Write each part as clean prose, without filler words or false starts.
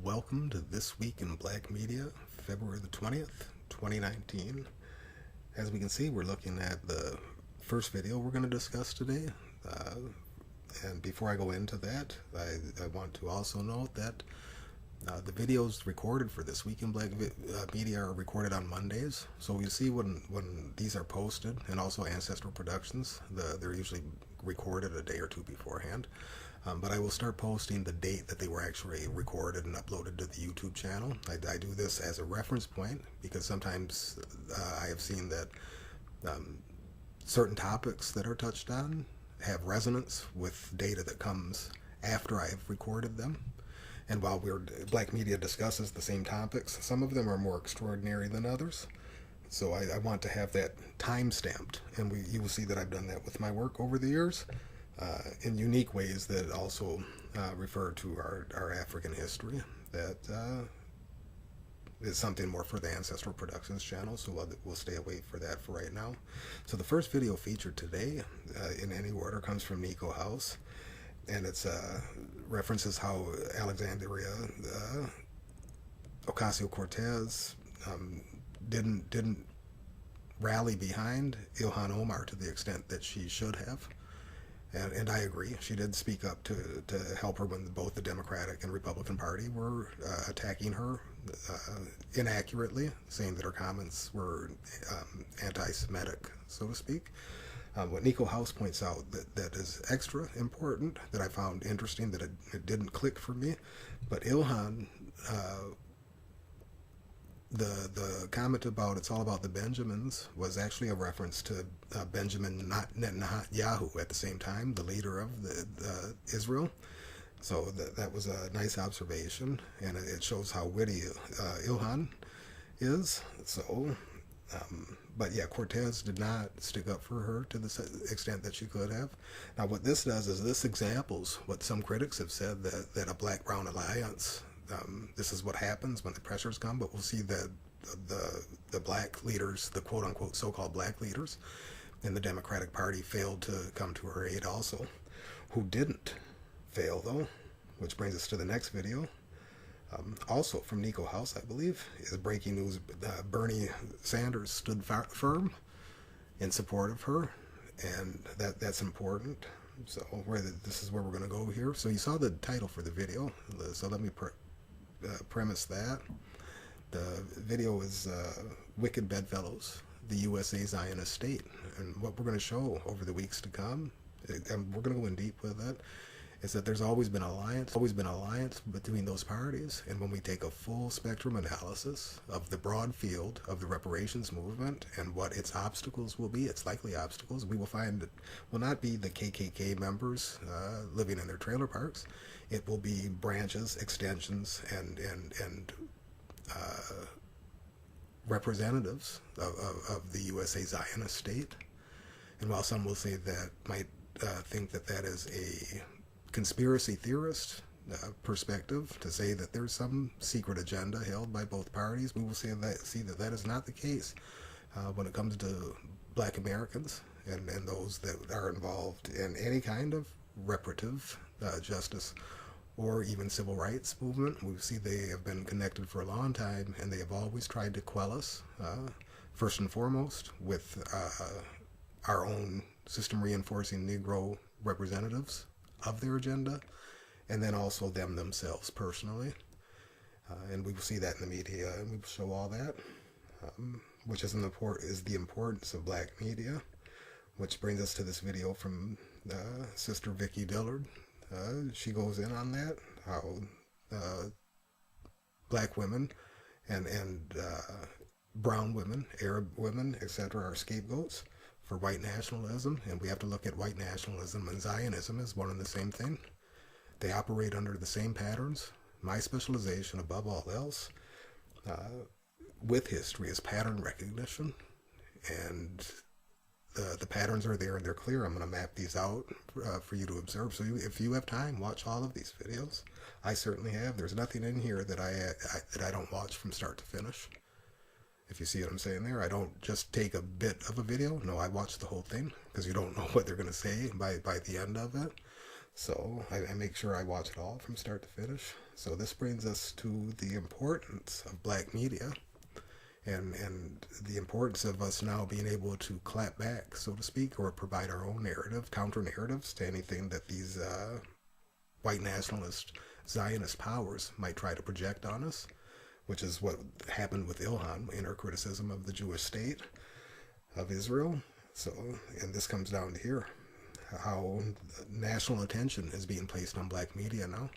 Welcome to This Week in Black Media, February the 20th, 2019. As we can see, we're looking at the first video we're going to discuss today. And before I go into that, I want to also note that the videos recorded for This Week in Black Media are recorded on Mondays. So you see when these are posted, and also Ancestral Productions, they're usually recorded a day or two beforehand. But I will start posting the date that they were actually recorded and uploaded to the YouTube channel. I do this as a reference point because sometimes I have seen that certain topics that are touched on have resonance with data that comes after I have recorded them. And while Black Media discusses the same topics, some of them are more extraordinary than others. So I want to have that time stamped, and you will see that I've done that with my work over the years. In unique ways that also refer to our African history. That is something more for the Ancestral Productions channel, so we'll stay away for that for right now. So the first video featured today, in any order, comes from Nico House, and it's references how Alexandria Ocasio-Cortez didn't rally behind Ilhan Omar to the extent that she should have. And I agree. She did speak up to help her when both the Democratic and Republican Party were attacking her inaccurately, saying that her comments were anti-Semitic, so to speak. What Nico House points out that is extra important, that I found interesting, that it didn't click for me, but Ilhan, the comment about it's all about the Benjamins was actually a reference to Benjamin Netanyahu at the same time, the leader of the Israel. So that was a nice observation, and it shows how witty Ilhan is. So, but yeah, Cortez did not stick up for her to the extent that she could have. Now, what this does is this examples what some critics have said, that a black-brown alliance, this is what happens when the pressures come, but we'll see that the black leaders, the quote-unquote so-called black leaders in the Democratic Party failed to come to her aid also. Who didn't fail, though, which brings us to the next video, also from Nico House, I believe, is breaking news. Bernie Sanders stood firm in support of her, and that's important. So this is where we're going to go here. So you saw the title for the video, so let me premise that. The video is Wicked Bedfellows, the USA Zionist state. And what we're going to show over the weeks to come, and we're going to go in deep with it, is that there's always been alliance between those parties. And when we take a full spectrum analysis of the broad field of the reparations movement and what its obstacles will be, its likely obstacles, we will find it will not be the KKK members living in their trailer parks. It will be branches, extensions, and representatives of the USA Zionist state. And while some will say that, might think that is a conspiracy theorist perspective, to say that there's some secret agenda held by both parties, we will see that is not the case when it comes to black Americans and those that are involved in any kind of reparative justice or even civil rights movement. We see they have been connected for a long time, and they have always tried to quell us, first and foremost, with our own system reinforcing Negro representatives of their agenda, and then also them themselves personally. And we will see that in the media, and we will show all that, which is the importance of black media, which brings us to this video from Sister Vicky Dillard. She goes in on that, how black women and brown women, Arab women, etc. are scapegoats for white nationalism, and we have to look at white nationalism and Zionism as one and the same thing. They operate under the same patterns. My specialization, above all else, with history, is pattern recognition, and the patterns are there and they're clear. I'm going to map these out for you to observe. So if you have time, watch all of these videos. I certainly have. There's nothing in here that I don't watch from start to finish. If you see what I'm saying there, I don't just take a bit of a video. No, I watch the whole thing, because you don't know what they're going to say by the end of it. So I make sure I watch it all from start to finish. So this brings us to the importance of black media, and the importance of us now being able to clap back, so to speak, or provide our own narrative, counter narratives to anything that these white nationalist Zionist powers might try to project on us, which is what happened with Ilhan in her criticism of the Jewish state of Israel. So, and this comes down to here, how national attention is being placed on black media now,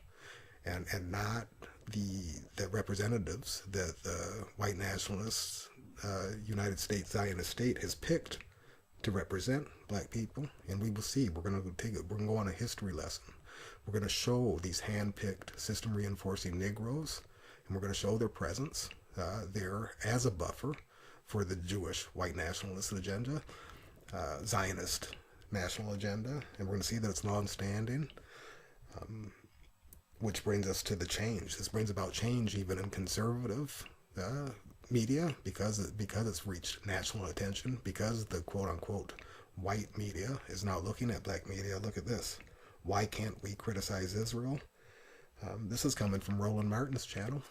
and not the representatives that the white nationalists, United States Zionist state has picked to represent black people. And we will see. We're going to go on a history lesson. We're going to show these hand-picked, system-reinforcing Negroes, and we're going to show their presence there as a buffer for the Jewish white nationalist agenda, Zionist national agenda, and we're going to see that it's long-standing, which brings us to the change. This brings about change even in conservative media, because it's reached national attention, because the quote-unquote white media is now looking at black media. Look at this. Why can't we criticize Israel? This is coming from Roland Martin's channel.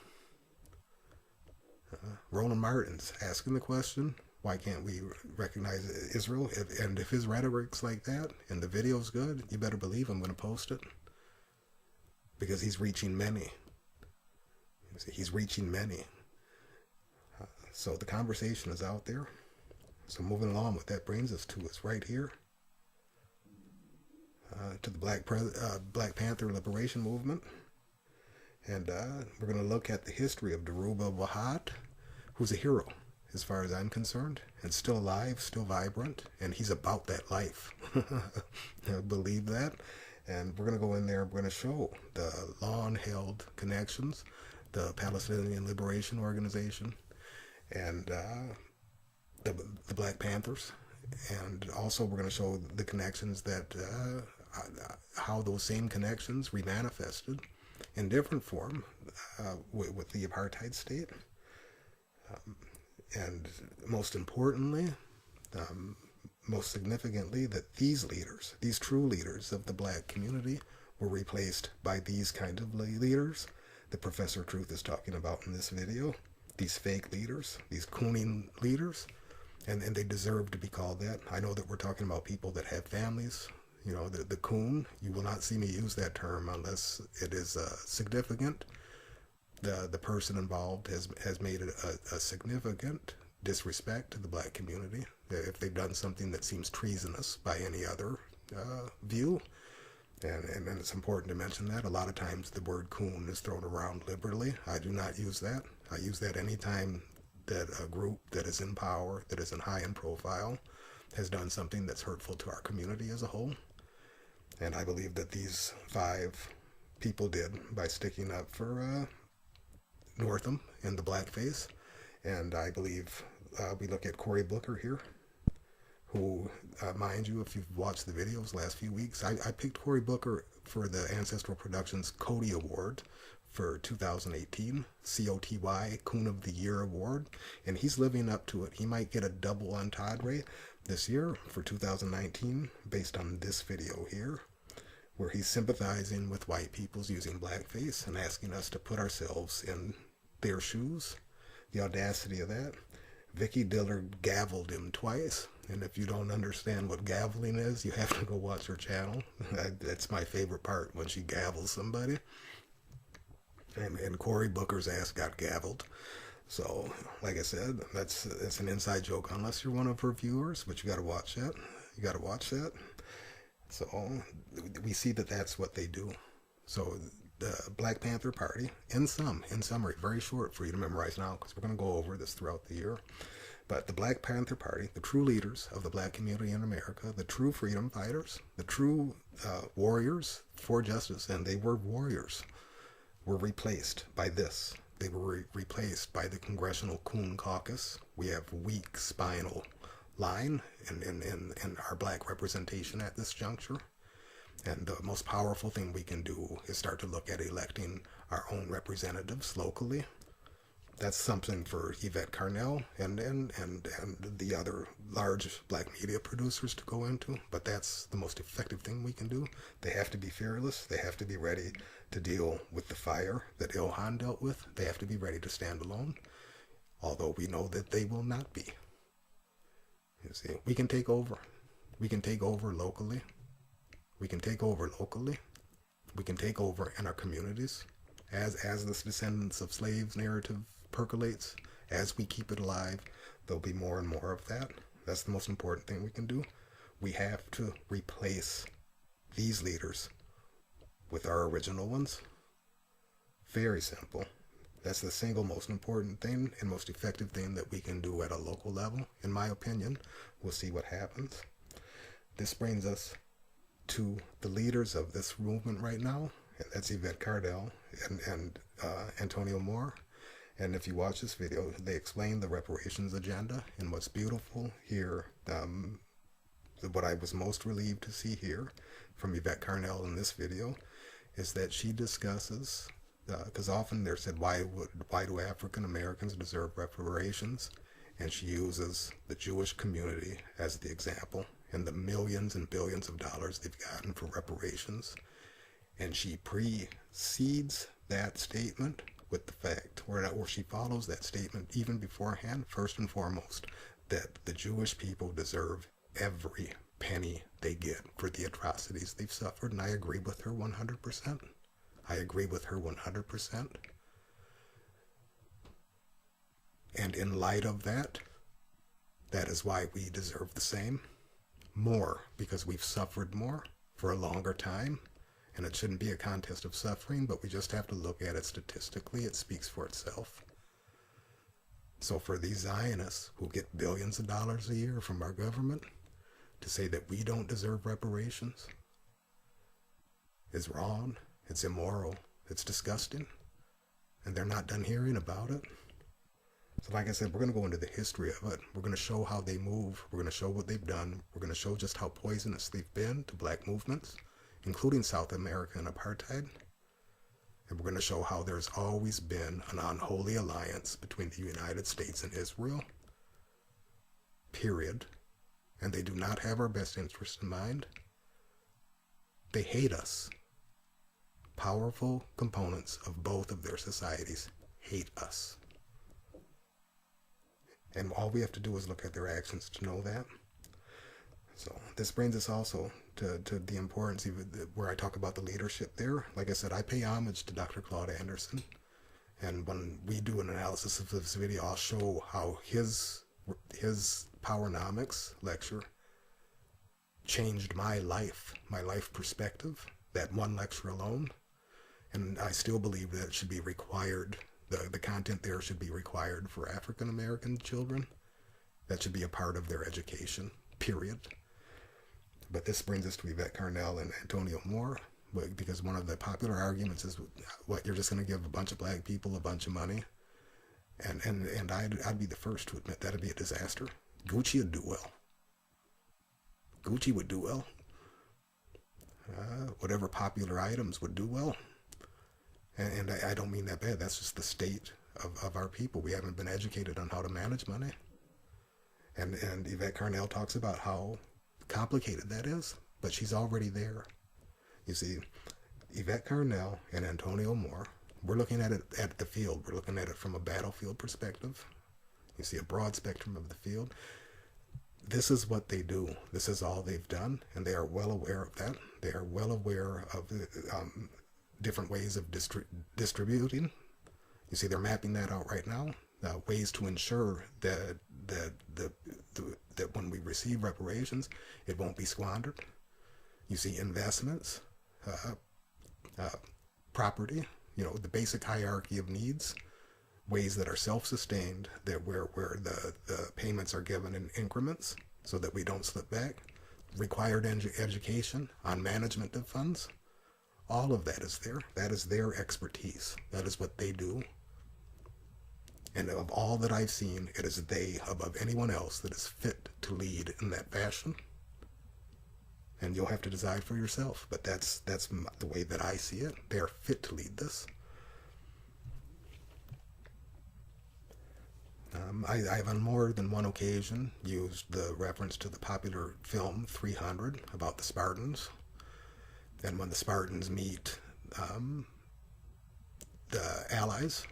Roland Martin's asking the question, why can't we recognize Israel? And if his rhetoric's like that and the video's good, you better believe I'm going to post it. Because he's reaching many. He's reaching many. So the conversation is out there. So moving along, what that brings us to is right here. To the Black Panther Liberation Movement. And we're going to look at the history of Dhoruba Wahad, who's a hero as far as I'm concerned, and still alive, still vibrant, and he's about that life. I believe that. And we're going to go in there, we're going to show the long-held connections, the Palestinian Liberation Organization, and the Black Panthers. And also we're going to show the connections that, how those same connections remanifested in different form with the apartheid state. And most importantly, most significantly, that these leaders, these true leaders of the black community, were replaced by these kind of leaders that Professor Truth is talking about in this video. These fake leaders, these cooning leaders, and they deserve to be called that. I know that we're talking about people that have families. You know, the coon, you will not see me use that term unless it is significant. The person involved has made a significant disrespect to the black community. If they've done something that seems treasonous by any other view, and it's important to mention that. A lot of times the word coon is thrown around liberally. I do not use that. I use that anytime that a group that is in power, that is in high in profile, has done something that's hurtful to our community as a whole. And I believe that these 5 people did by sticking up for Northam in the blackface. And I believe we look at Cory Booker here, who, mind you, if you've watched the videos last few weeks, I picked Cory Booker for the Ancestral Productions Cody Award for 2018, COTY, Coon of the Year Award, and he's living up to it. He might get a double entendre this year for 2019 based on this video here, where he's sympathizing with white people's using blackface and asking us to put ourselves in their shoes. The audacity of that. Vicky Dillard gavelled him twice, and if you don't understand what gaveling is, you have to go watch her channel. That's my favorite part, when she gavels somebody. And Cory Booker's ass got gavelled. So, like I said, that's an inside joke, unless you're one of her viewers, but you got to watch that. You got to watch that. So, we see that that's what they do. So, the Black Panther Party, in summary, very short for you to memorize now, because we're going to go over this throughout the year. But the Black Panther Party, the true leaders of the black community in America, the true freedom fighters, the true warriors for justice, and they were warriors, were replaced by this. They were replaced by the Congressional Coon Caucus. We have weak spinal line in our black representation at this juncture. And the most powerful thing we can do is start to look at electing our own representatives locally. That's something for Yvette Carnell and the other large black media producers to go into, but that's the most effective thing we can do. They have to be fearless. They have to be ready to deal with the fire that Ilhan dealt with. They have to be ready to stand alone, although we know that they will not be. You see, we can take over. We can take over locally. We can take over locally. We can take over in our communities. As this descendants of slaves narrative percolates, as we keep it alive, there'll be more and more of that. That's the most important thing we can do. We have to replace these leaders with our original ones. Very simple. That's the single most important thing and most effective thing that we can do at a local level, in my opinion. We'll see what happens. This brings us to the leaders of this movement right now, and that's Yvette Carnell and Antonio Moore. And if you watch this video, they explain the reparations agenda. And what's beautiful here, what I was most relieved to see here from Yvette Carnell in this video, is that she discusses, because often they're said, why do African Americans deserve reparations? And she uses the Jewish community as the example and the millions and billions of dollars they've gotten for reparations. And she precedes that statement with the fact, where she follows that statement even beforehand, first and foremost, that the Jewish people deserve every penny they get for the atrocities they've suffered. And I agree with her 100%. I agree with her 100%. And in light of that, that is why we deserve the same. More, because we've suffered more for a longer time. And it shouldn't be a contest of suffering, but we just have to look at it statistically. It speaks for itself. So for these Zionists who get billions of dollars a year from our government to say that we don't deserve reparations is wrong, it's immoral, it's disgusting, and they're not done hearing about it. So like I said, we're going to go into the history of it. We're going to show how they move. We're going to show what they've done. We're going to show just how poisonous they've been to black movements, including South America and apartheid. And we're going to show how there's always been an unholy alliance between the United States and Israel, period. And they do not have our best interests in mind. They hate us. Powerful components of both of their societies hate us. And all we have to do is look at their actions to know that. So this brings us also to the importance of where I talk about the leadership there. Like I said, I pay homage to Dr. Claude Anderson. And when we do an analysis of this video, I'll show how his Powernomics lecture changed my life perspective, that one lecture alone. And I still believe that it should be required. The content there should be required for African American children. That should be a part of their education, period. But this brings us to Yvette Carnell and Antonio Moore, because one of the popular arguments is, what, you're just going to give a bunch of black people a bunch of money? And I'd be the first to admit that'd be a disaster. Gucci would do well. Gucci would do well. Whatever popular items would do well. And I don't mean that bad. That's just the state of our people. We haven't been educated on how to manage money. And Yvette Carnell talks about how complicated that is, but she's already there. You see, Yvette Carnell and Antonio Moore, we're looking at it at the field. We're looking at it from a battlefield perspective. You see a broad spectrum of the field. This is what they do. This is all they've done, and they are well aware of that. They are well aware of the different ways of distributing. You see, they're mapping that out right now. Ways to ensure that when we receive reparations, it won't be squandered. You see, investments, property, the basic hierarchy of needs, ways that are self-sustained, that where the payments are given in increments so that we don't slip back, required education on management of funds. All of that is there. That is their expertise. That is what they do. And of all that I've seen, it is they, above anyone else, that is fit to lead in that fashion. And you'll have to decide for yourself, but that's the way that I see it. They are fit to lead this. I have on more than one occasion used the reference to the popular film 300 about the Spartans. And when the Spartans meet the allies,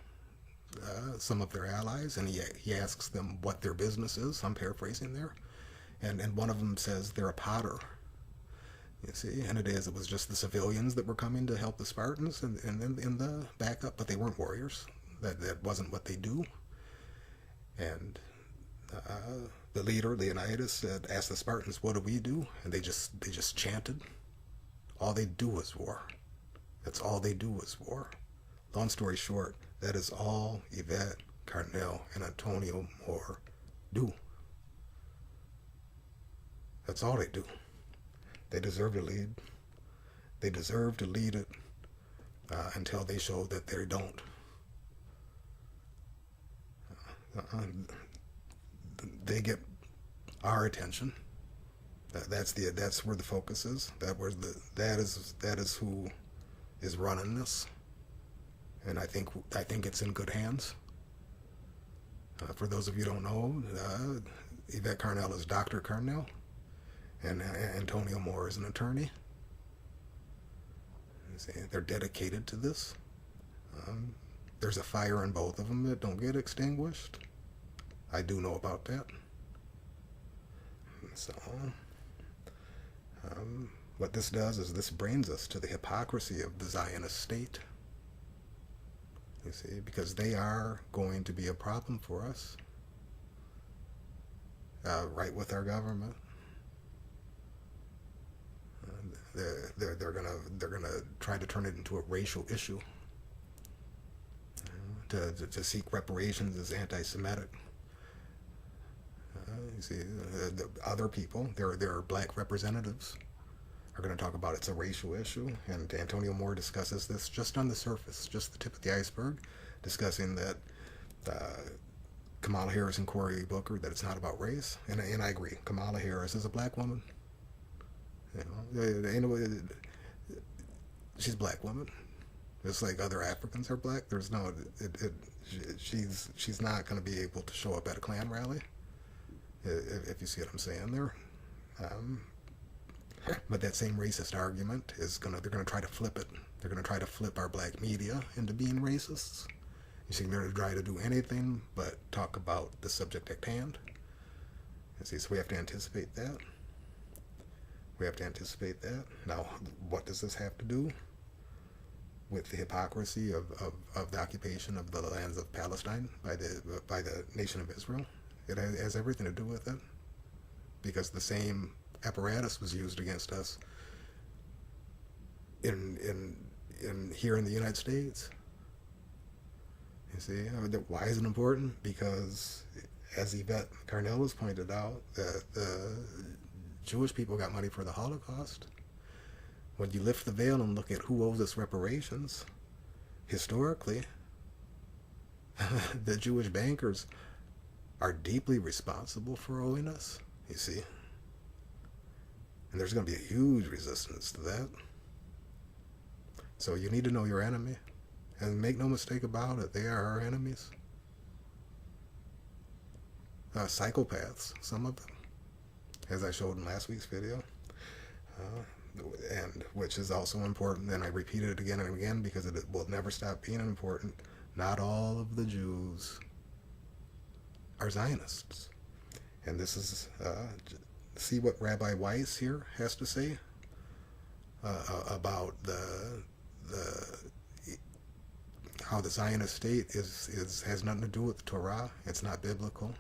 some of their allies, and he asks them what their business is. I'm paraphrasing there. And one of them says they're a potter. You see, and it was just the civilians that were coming to help the Spartans and in the backup, but they weren't warriors. That wasn't what they do. And the leader, Leonidas, asked the Spartans, "What do we do?" And they just chanted. All they do was war. That's all they do is war. Long story short, that is all Yvette Carnell and Antonio Moore do. That's all they do. They deserve to lead. They deserve to lead it until they show that they don't. They get our attention. That's where the focus is. That is who is running this, and I think it's in good hands. For those of you who don't know, Yvette Carnell is Dr. Carnell, and Antonio Moore is an attorney. See, they're dedicated to this. There's a fire in both of them that don't get extinguished. I do know about that. So, what this does is this brings us to the hypocrisy of the Zionist state. You see, because they are going to be a problem for us, right with our government. They're gonna try to turn it into a racial issue. To seek reparations as anti-Semitic. You see, the other people, their black representatives, are going to talk about it's a racial issue, and Antonio Moore discusses this just on the surface, just the tip of the iceberg, discussing that Kamala Harris and Cory Booker, that it's not about race, and I agree. Kamala Harris is a black woman. She's a black woman. Just like other Africans are black, there's no. She's not going to be able to show up at a Klan rally. If you see what I'm saying there. But that same racist argument they're gonna try to flip it. They're gonna try to flip our black media into being racists. You see, they're gonna try to do anything but talk about the subject at hand. You see, so we have to anticipate that. Now, what does this have to do with the hypocrisy of the occupation of the lands of Palestine by the nation of Israel? It has everything to do with it, because the same apparatus was used against us in here in the United States. You see, why is it important? Because, as Yvette Carnell has pointed out, the Jewish people got money for the Holocaust. When you lift the veil and look at who owes us reparations, historically, the Jewish bankers are deeply responsible for owing us, you see. And there's going to be a huge resistance to that. So you need to know your enemy. And make no mistake about it, they are our enemies. Psychopaths, some of them, as I showed in last week's video. And which is also important, and I repeated it again and again because it will never stop being important. Not all of the Jews are Zionists. And this is, see what Rabbi Weiss here has to say about how the Zionist state has nothing to do with the Torah. It's not biblical.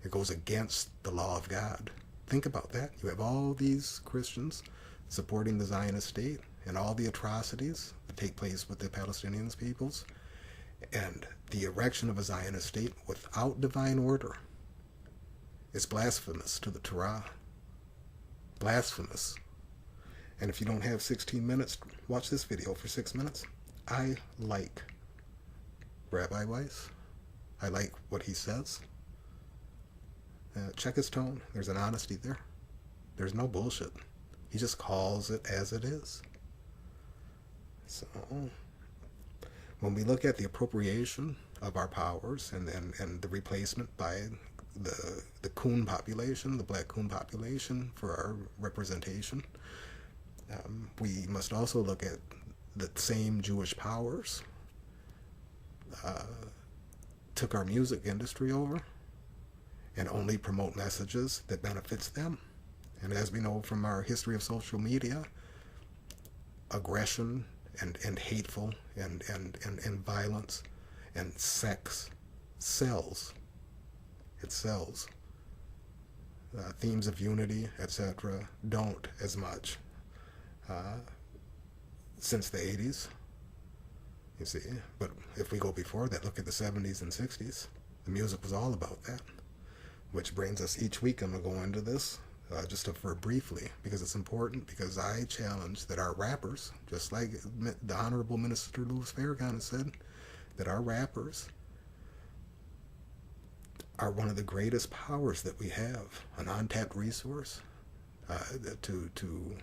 It goes against the law of God. Think about that. You have all these Christians supporting the Zionist state and all the atrocities that take place with the Palestinian peoples, and the erection of a Zionist state without divine order is blasphemous to the Torah. Blasphemous. And if you don't have 16 minutes, watch this video for 6 minutes. I like Rabbi Weiss. I like what he says. Check his tone. There's an honesty there. There's no bullshit. He just calls it as it is. So, when we look at the appropriation of our powers, and the replacement by the coon population, the black coon population, for our representation. We must also look at the same Jewish powers took our music industry over and only promote messages that benefits them. And as we know from our history of social media, aggression and hateful and violence and sex sells. It sells. Themes of unity, etc., don't as much since the 80s, you see. But if we go before that, look at the 70s and 60s. The music was all about that. Which brings us, each week I'm going to go into this, just for briefly, because it's important, because I challenge that our rappers, just like the Honorable Minister Louis Farrakhan has said, that our rappers are one of the greatest powers that we have, an untapped resource to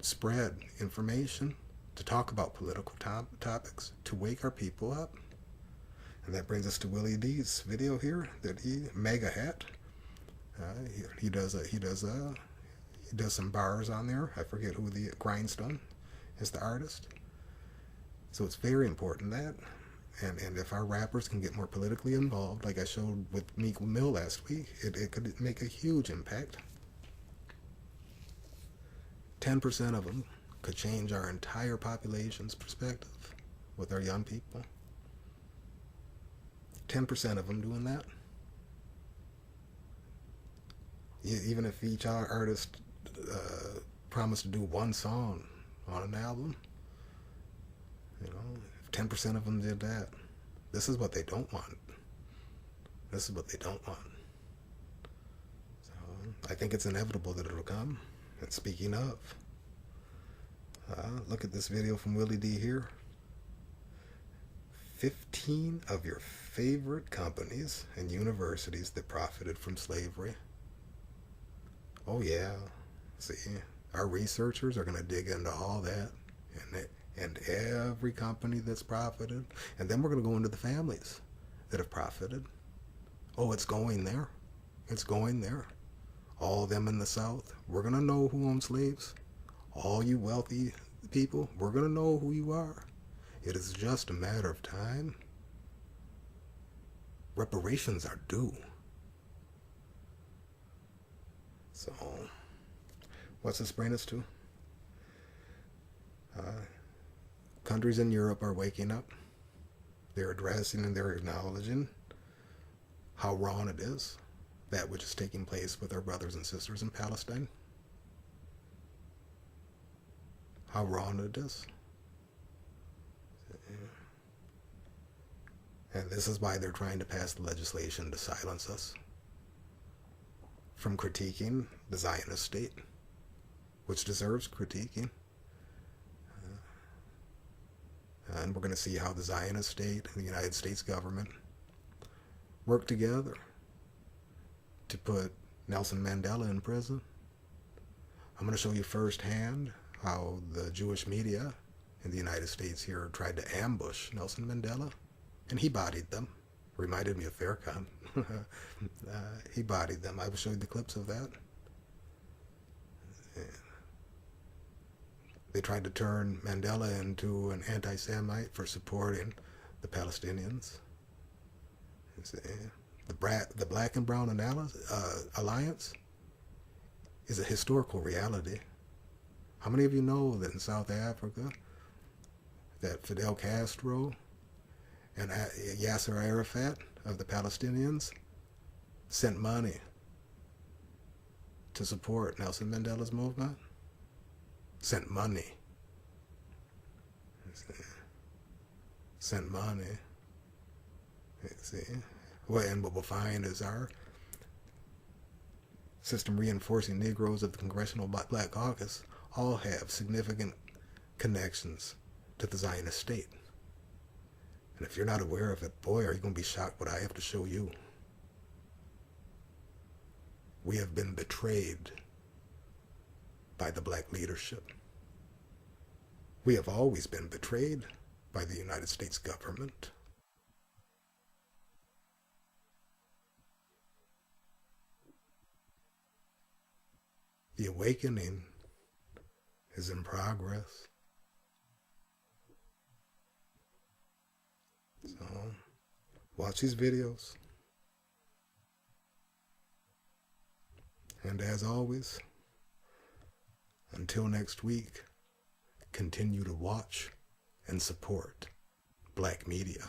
spread information, to talk about political topics, to wake our people up. And that brings us to Willie D's video here, that mega hat. He does some bars on there. I forget who the Grindstone is, the artist. So it's very important that, and if our rappers can get more politically involved, like I showed with Meek Mill last week, it could make a huge impact. 10% of them could change our entire population's perspective with our young people. 10% of them doing that. Even if each artist promised to do one song on an album, if 10% of them did that, this is what they don't want. This is what they don't want. So I think it's inevitable that it'll come. And speaking of, look at this video from Willie D here. 15 of your favorite companies and universities that profited from slavery. Oh yeah, see, our researchers are going to dig into all that, and every company that's profited, and then we're going to go into the families that have profited. Oh, it's going there. It's going there. All of them in the South, we're going to know who owned slaves. All you wealthy people, we're going to know who you are. It is just a matter of time. Reparations are due. So, what's this bring us to? Countries in Europe are waking up. They're addressing and they're acknowledging how wrong it is, that which is taking place with our brothers and sisters in Palestine. How wrong it is. And this is why they're trying to pass the legislation to silence us from critiquing the Zionist state, which deserves critiquing. And we're going to see how the Zionist state and the United States government work together to put Nelson Mandela in prison. I'm going to show you firsthand how the Jewish media in the United States here tried to ambush Nelson Mandela. And he bodied them. Reminded me of Farrakhan. He bodied them. I will show you the clips of that. They tried to turn Mandela into an anti-Semite for supporting the Palestinians. The Black and Brown Alliance is a historical reality. How many of you know that in South Africa, that Fidel Castro and Yasser Arafat of the Palestinians sent money to support Nelson Mandela's movement? Sent money. Sent money. See? And what we'll find is our system reinforcing Negroes of the Congressional Black Caucus all have significant connections to the Zionist state. And if you're not aware of it, boy, are you going to be shocked what I have to show you. We have been betrayed by the black leadership. We have always been betrayed by the United States government. The awakening is in progress. So, watch these videos. And as always, until next week, continue to watch and support Black media.